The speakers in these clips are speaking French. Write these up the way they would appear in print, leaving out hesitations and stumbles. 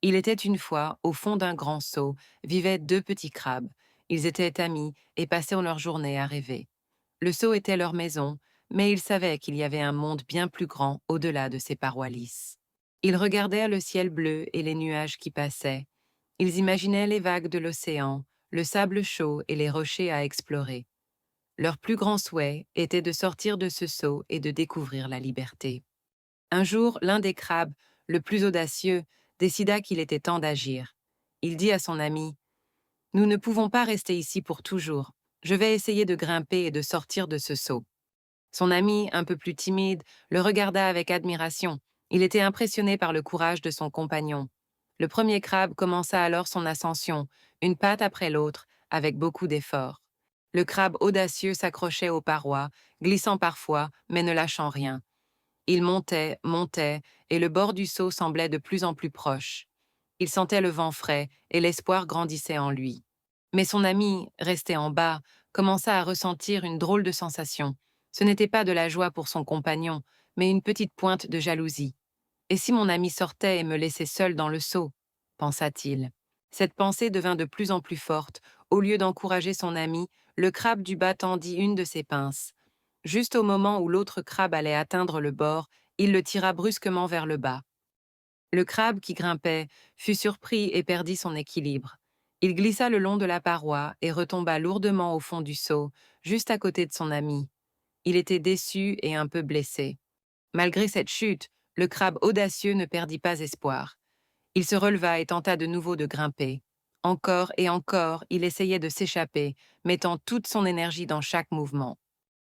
Il était une fois, au fond d'un grand seau, vivaient deux petits crabes. Ils étaient amis et passaient leur journée à rêver. Le seau était leur maison, mais ils savaient qu'il y avait un monde bien plus grand au-delà de ces parois lisses. Ils regardaient le ciel bleu et les nuages qui passaient. Ils imaginaient les vagues de l'océan, le sable chaud et les rochers à explorer. Leur plus grand souhait était de sortir de ce seau et de découvrir la liberté. Un jour, l'un des crabes, le plus audacieux, décida qu'il était temps d'agir. Il dit à son ami: «Nous ne pouvons pas rester ici pour toujours. Je vais essayer de grimper et de sortir de ce seau.» Son ami, un peu plus timide, le regarda avec admiration. Il était impressionné par le courage de son compagnon. Le premier crabe commença alors son ascension, une patte après l'autre, avec beaucoup d'efforts. Le crabe audacieux s'accrochait aux parois, glissant parfois, mais ne lâchant rien. Il montait, montait, et le bord du seau semblait de plus en plus proche. Il sentait le vent frais, et l'espoir grandissait en lui. Mais son ami, resté en bas, commença à ressentir une drôle de sensation. Ce n'était pas de la joie pour son compagnon, mais une petite pointe de jalousie. Et si mon ami sortait et me laissait seul dans le seau, pensa-t-il. Cette pensée devint de plus en plus forte. Au lieu d'encourager son ami, le crabe du bas tendit une de ses pinces. Juste au moment où l'autre crabe allait atteindre le bord, il le tira brusquement vers le bas. Le crabe qui grimpait fut surpris et perdit son équilibre. Il glissa le long de la paroi et retomba lourdement au fond du seau, juste à côté de son ami. Il était déçu et un peu blessé. Malgré cette chute, le crabe audacieux ne perdit pas espoir. Il se releva et tenta de nouveau de grimper. Encore et encore, il essayait de s'échapper, mettant toute son énergie dans chaque mouvement.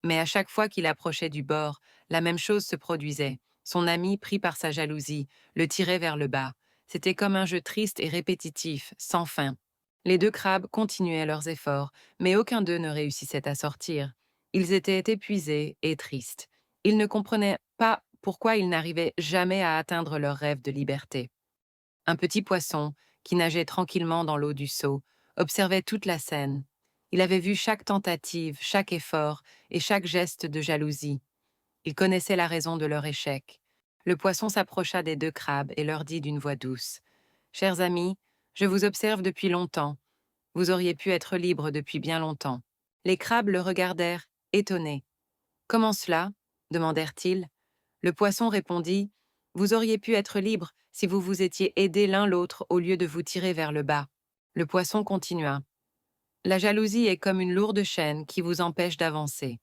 Mais à chaque fois qu'il approchait du bord, la même chose se produisait. Son ami, pris par sa jalousie, le tirait vers le bas. C'était comme un jeu triste et répétitif, sans fin. Les deux crabes continuaient leurs efforts, mais aucun d'eux ne réussissait à sortir. Ils étaient épuisés et tristes. Ils ne comprenaient pas pourquoi ils n'arrivaient jamais à atteindre leur rêve de liberté. Un petit poisson, qui nageait tranquillement dans l'eau du seau, observait toute la scène. Il avait vu chaque tentative, chaque effort et chaque geste de jalousie. Il connaissait la raison de leur échec. Le poisson s'approcha des deux crabes et leur dit d'une voix douce: «Chers amis, je vous observe depuis longtemps. Vous auriez pu être libres depuis bien longtemps.» Les crabes le regardèrent, étonnés. «Comment cela?» demandèrent-ils. Le poisson répondit: «Vous auriez pu être libres si vous vous étiez aidés l'un l'autre au lieu de vous tirer vers le bas.» Le poisson continua: «La jalousie est comme une lourde chaîne qui vous empêche d'avancer.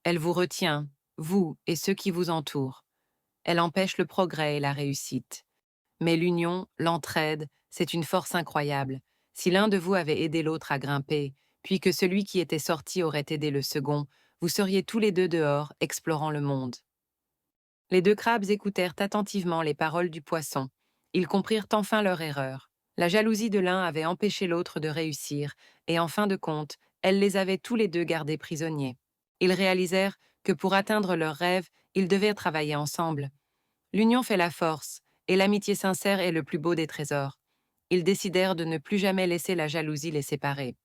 Elle vous retient, vous et ceux qui vous entourent. Elle empêche le progrès et la réussite. Mais l'union, l'entraide, c'est une force incroyable. Si l'un de vous avait aidé l'autre à grimper, puis que celui qui était sorti aurait aidé le second, vous seriez tous les deux dehors, explorant le monde.» Les deux crabes écoutèrent attentivement les paroles du poisson. Ils comprirent enfin leur erreur. La jalousie de l'un avait empêché l'autre de réussir, et en fin de compte, elle les avait tous les deux gardés prisonniers. Ils réalisèrent que pour atteindre leurs rêves, ils devaient travailler ensemble. L'union fait la force, et l'amitié sincère est le plus beau des trésors. Ils décidèrent de ne plus jamais laisser la jalousie les séparer.